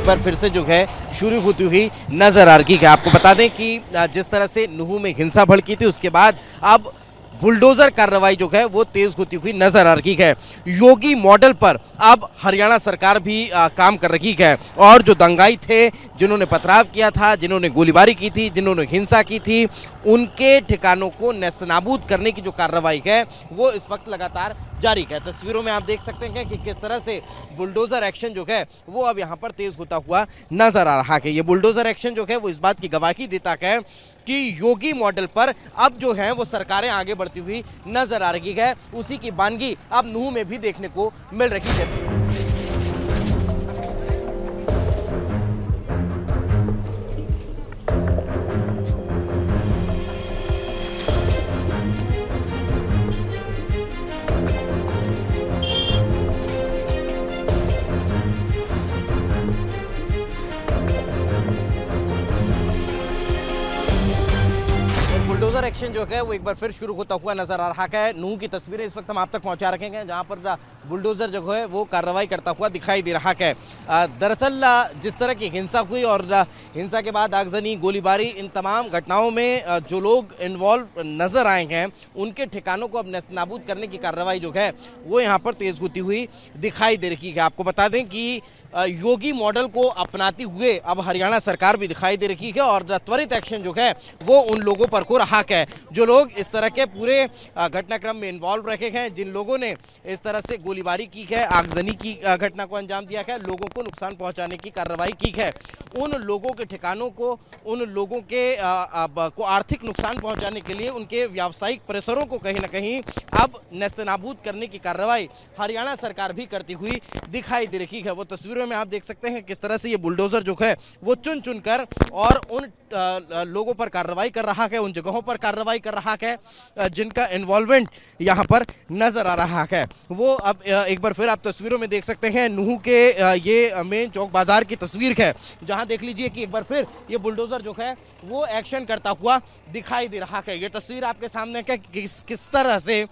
बार फिर से जो है शुरू होती हुई नजर आ रही है। आपको बता दें कि जिस तरह से नुहू में हिंसा भड़की थी, उसके बाद अब बुलडोजर कार्रवाई जो है वो तेज होती हुई नजर आ रही है। योगी मॉडल पर अब हरियाणा सरकार भी काम कर रही है और जो दंगाई थे, जिन्होंने पथराव किया था, जिन्होंने गोलीबारी की थी, जिन्होंने हिंसा की थी, उनके ठिकानों को नेस्तनाबूद करने की जो कार्रवाई है वो इस वक्त लगातार जारी है। तस्वीरों में आप देख सकते हैं कि किस तरह से बुलडोजर एक्शन जो है वो अब यहाँ पर तेज होता हुआ नजर आ रहा है। ये बुलडोजर एक्शन जो है वो इस बात की गवाही देता है कि योगी मॉडल पर अब जो है वो सरकारें आगे बढ़ती हुई नजर आ रही है। उसी की वानगी अब नूह में भी देखने को मिल रही है। बुलडोजर एक्शन जो है वो एक बार फिर शुरू होता हुआ नजर आ रहा है। नूह की तस्वीरें इस वक्त हम आप तक पहुंचा रखेंगे, जहां पर बुलडोजर जो है वो कार्रवाई करता हुआ दिखाई दे रहा है। दरअसल जिस तरह की हिंसा हुई और हिंसा के बाद आगजनी, गोलीबारी, इन तमाम घटनाओं में जो लोग इन्वॉल्व नजर आए हैं, उनके ठिकानों को अब नेस्तनाबूद करने की कार्रवाई जो है वो यहाँ पर तेज होती हुई दिखाई दे रही है। आपको बता दें कि योगी मॉडल को अपनाते हुए अब हरियाणा सरकार भी दिखाई दे रही है और त्वरित एक्शन जो है वो उन लोगों पर हो रहा है जो लोग इस तरह के पूरे घटनाक्रम में इन्वॉल्व रखे हैं, जिन लोगों ने इस तरह से गोलीबारी की है, आगजनी की घटना को अंजाम दिया है, लोगों को नुकसान पहुंचाने की कार्रवाई की है, उन लोगों के ठिकानों को, उन लोगों के को आर्थिक नुकसान पहुंचाने के लिए उनके व्यावसायिक परिसरों को कहीं ना कहीं अब नेस्तनाबूद करने की कार्रवाई हरियाणा सरकार भी करती हुई दिखाई दे रही है। वो तस्वीरों में आप देख सकते हैं किस तरह से ये बुलडोजर जो है वो चुन चुन कर और उन लोगों पर कार्रवाई कर रहा है, उन जगहों पर कार्रवाई कर रहा है जिनका इन्वॉल्वमेंट यहाँ पर नजर आ रहा है। वो अब एक बार फिर आप तस्वीरों में देख सकते हैं नूह के ये मेन चौक बाजार की तस्वीर है, जहाँ देख लीजिए कि एक बार फिर ये बुलडोजर जो है वो एक्शन करता हुआ दिखाई दे रहा है। ये तस्वीर आपके सामने है किस तरह से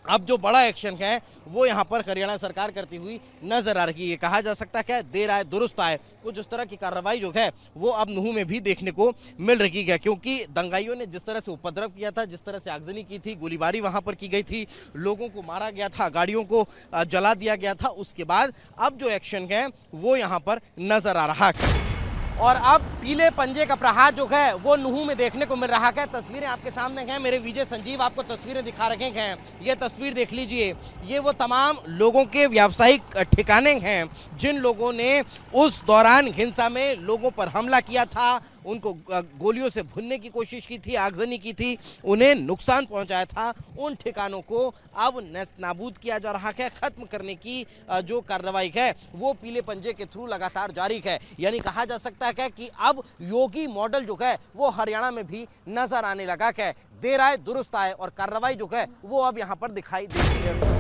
अब जो बड़ा एक्शन है वो यहाँ पर हरियाणा सरकार करती हुई नजर आ रही है। कहा जा सकता है देर आए दुरुस्त आए, कुछ उस तरह की कार्रवाई जो है वो अब नूह में भी देखने को मिल रही है, क्योंकि दंगाइयों ने जिस तरह से उपद्रव किया था, जिस तरह से आगजनी की थी, गोलीबारी वहाँ पर की गई थी, लोगों को मारा गया था, गाड़ियों को जला दिया गया था, उसके बाद अब जो एक्शन है वो यहाँ पर नजर आ रहा है और अब पीले पंजे का प्रहार जो है वो नूह में देखने को मिल रहा है। तस्वीरें आपके सामने हैं, मेरे विजय संजीव आपको तस्वीरें दिखा रहे हैं। ये तस्वीर देख लीजिए, ये वो तमाम लोगों के व्यावसायिक ठिकाने हैं जिन लोगों ने उस दौरान हिंसा में लोगों पर हमला किया था, उनको गोलियों से भुनने की कोशिश की थी, आगजनी की थी, उन्हें नुकसान पहुंचाया था। उन ठिकानों को अब नेस्तनाबूद किया जा रहा है। खत्म करने की जो कार्रवाई है वो पीले पंजे के थ्रू लगातार जारी है। यानी कहा जा सकता है कि अब योगी मॉडल जो है वो हरियाणा में भी नजर आने लगा है। देर आए दुरुस्त आए और कार्रवाई जो है वो अब यहाँ पर दिखाई देती है।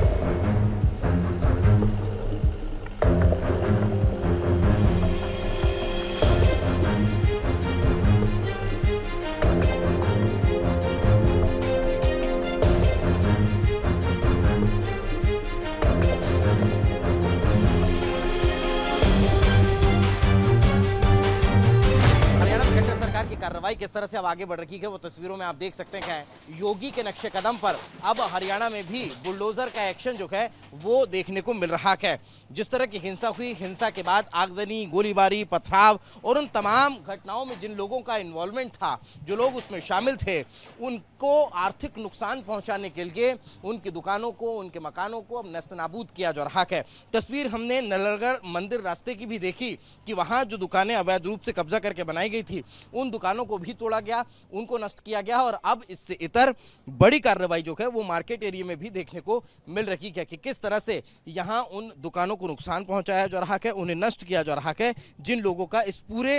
की कार्रवाई किस तरह से अब आगे बढ़ रही है वो तस्वीरों में आप देख सकते हैं। योगी के नक्शे कदम पर अब हरियाणा में भी बुलडोजर का एक्शन जो है वो देखने को मिल रहा है। जिस तरह की हिंसा हुई, हिंसा के बाद आगजनी, गोलीबारी, पथराव और उन तमाम घटनाओं में जिन लोगों का इन्वॉल्वमेंट था, जो लोग उसमें शामिल थे, उनको आर्थिक नुकसान पहुंचाने के लिए उनकी दुकानों को, उनके मकानों को अब नेस्तनाबूद किया जा रहा है। तस्वीर हमने नलगढ़ मंदिर रास्ते की भी देखी कि वहाँ जो दुकानें अवैध रूप से कब्जा करके बनाई गई थी, उन दुकानों को भी तोड़ा गया, उनको नष्ट किया गया और अब इससे इतर बड़ी कार्रवाई जो है वो मार्केट एरिया में भी देखने को मिल रही है कि किस तरह से यहाँ उन दुकानों को नुकसान पहुंचाया जा रहा है, उन्हें नष्ट किया जा रहा है, जिन लोगों का इस पूरे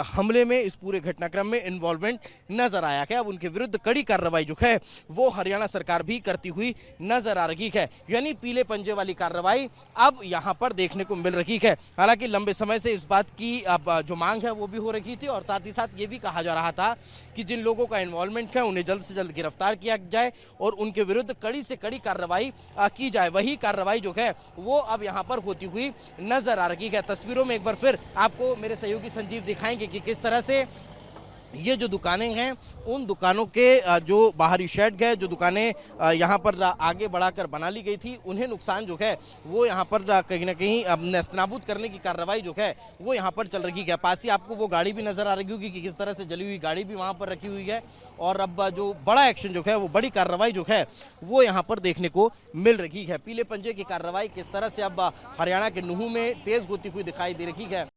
हमले में, इस पूरे घटनाक्रम में इन्वॉल्वमेंट नजर आया है। अब उनके विरुद्ध कड़ी कार्रवाई जो है वो हरियाणा सरकार भी करती हुई नजर आ रही है। यानी पीले पंजे वाली कार्रवाई अब यहाँ पर देखने को मिल रही है। हालांकि लंबे समय से इस बात की अब जो मांग है वो भी हो रही थी और साथ ही साथ ये भी कहा जा रहा था कि जिन लोगों का इन्वॉल्वमेंट है उन्हें जल्द से जल्द गिरफ्तार किया जाए और उनके विरुद्ध कड़ी से कड़ी कार्रवाई की जाए। वही कार्रवाई जो है वो अब यहाँ पर होती हुई नजर आ रही है। तस्वीरों में एक बार फिर आपको मेरे सहयोगी संजीव दिखाएंगे कि किस तरह से ये जो दुकानें हैं उन दुकानों के जो बाहरी शेड है, जो दुकानें यहाँ पर आगे बढ़ाकर बना ली गई थी, उन्हें नुकसान जो है वो यहाँ पर कहीं ना कहीं नेस्तनाबूद करने की कार्रवाई जो है वो यहाँ पर चल रही है। पास ही आपको वो गाड़ी भी नजर आ रही होगी कि किस तरह से जली हुई गाड़ी भी वहाँ पर रखी हुई है। और अब जो बड़ा एक्शन जो है वो बड़ी कार्रवाई जो है वो यहाँ पर देखने को मिल रही है। पीले पंजे की कार्रवाई किस तरह से अब हरियाणा के नूहू में तेज होती हुई दिखाई दे रही है।